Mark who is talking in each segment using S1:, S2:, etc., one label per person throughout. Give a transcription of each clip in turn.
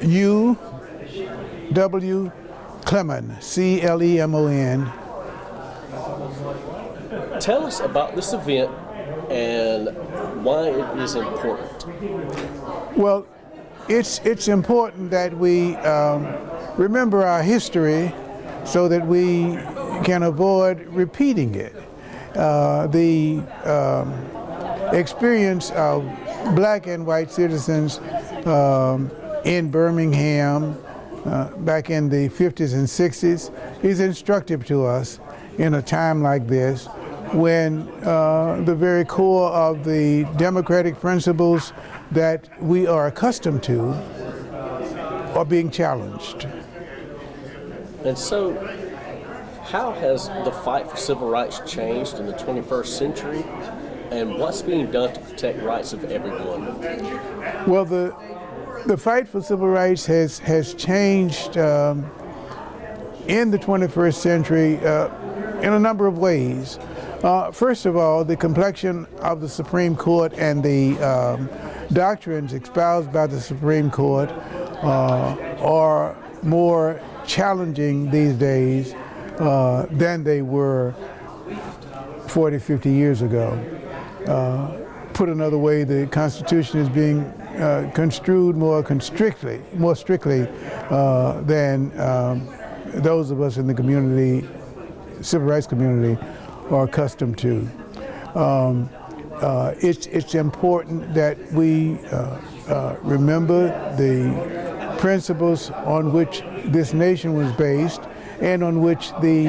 S1: U.W. Clemon, C-L-E-M-O-N.
S2: Tell us about this event and why it is important.
S1: Well, it's important that we remember our history so that we can avoid repeating it. The experience of black and white citizens in Birmingham back in the 50s and 60s is instructive to us in a time like this when the very core of the democratic principles that we are accustomed to are being challenged.
S2: And so, how has the fight for civil rights changed in the 21st century, and what's being done to protect rights of everyone?
S1: Well, the fight for civil rights has changed in the 21st century in a number of ways. First of all, the complexion of the Supreme Court and the doctrines espoused by the Supreme Court are more challenging these days than they were 40, 50 years ago. Put another way, the Constitution is being construed more strictly than those of us in the community, civil rights community, are accustomed to. It's important that we remember the principles on which this nation was based and on which the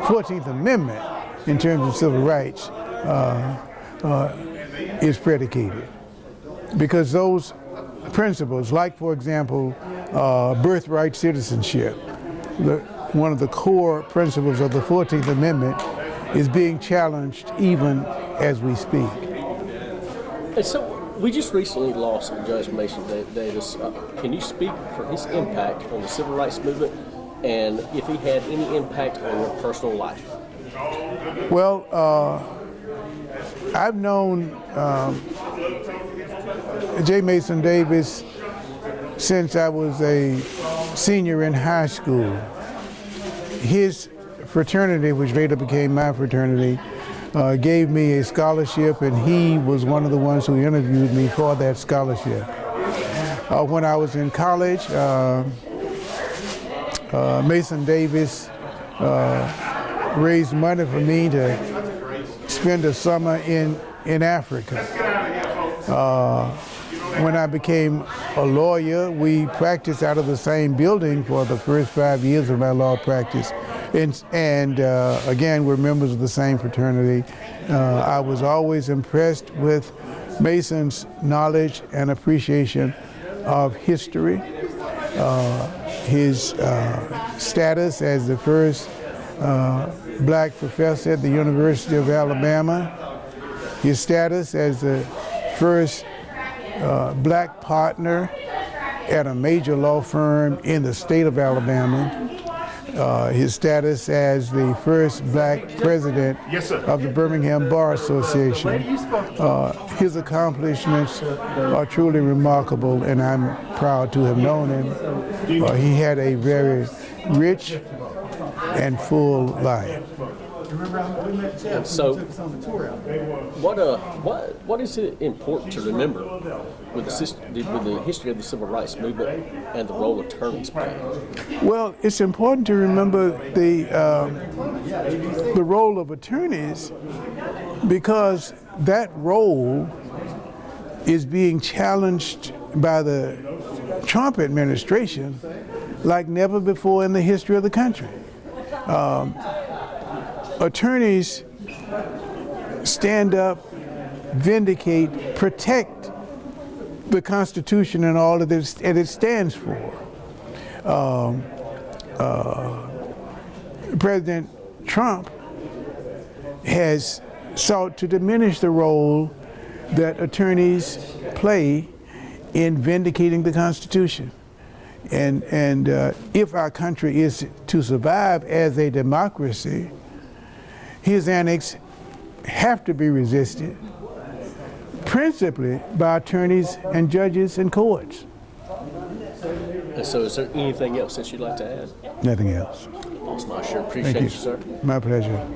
S1: 14th Amendment, in terms of civil rights, is predicated. Because those principles, like, for example, birthright citizenship, one of the core principles of the 14th Amendment, is being challenged even as we speak.
S2: And so, we just recently lost Judge Mason Davis. Can you speak for his impact on the civil rights movement and if he had any impact on your personal life?
S1: Well, I've known J. Mason Davis since I was a senior in high school. His fraternity, which later became my fraternity, gave me a scholarship, and he was one of the ones who interviewed me for that scholarship. When I was in college, Mason Davis raised money for me to spend a summer in Africa. When I became a lawyer, we practiced out of the same building for the first 5 years of my law practice. And again, we're members of the same fraternity. I was always impressed with Mason's knowledge and appreciation of history, his status as the first black professor at the University of Alabama, his status as the first black partner at a major law firm in the state of Alabama, his status as the first black president of the Birmingham Bar Association. His accomplishments are truly remarkable, and I'm proud to have known him. He had a very rich and full life.
S2: And so, what is it important to remember with the history of the civil rights movement and the role attorneys play?
S1: Well, it's important to remember the role of attorneys, because that role is being challenged by the Trump administration like never before in the history of the country. Attorneys stand up, vindicate, protect the Constitution and all of this, and it stands for. President Trump has sought to diminish the role that attorneys play in vindicating the Constitution. And if our country is to survive as a democracy, his annex have to be resisted, principally by attorneys and judges and courts.
S2: And so, is there anything else that you'd like to add?
S1: Nothing else.
S2: Awesome. I sure
S1: Thank
S2: appreciate
S1: you.
S2: you, sir.
S1: My pleasure.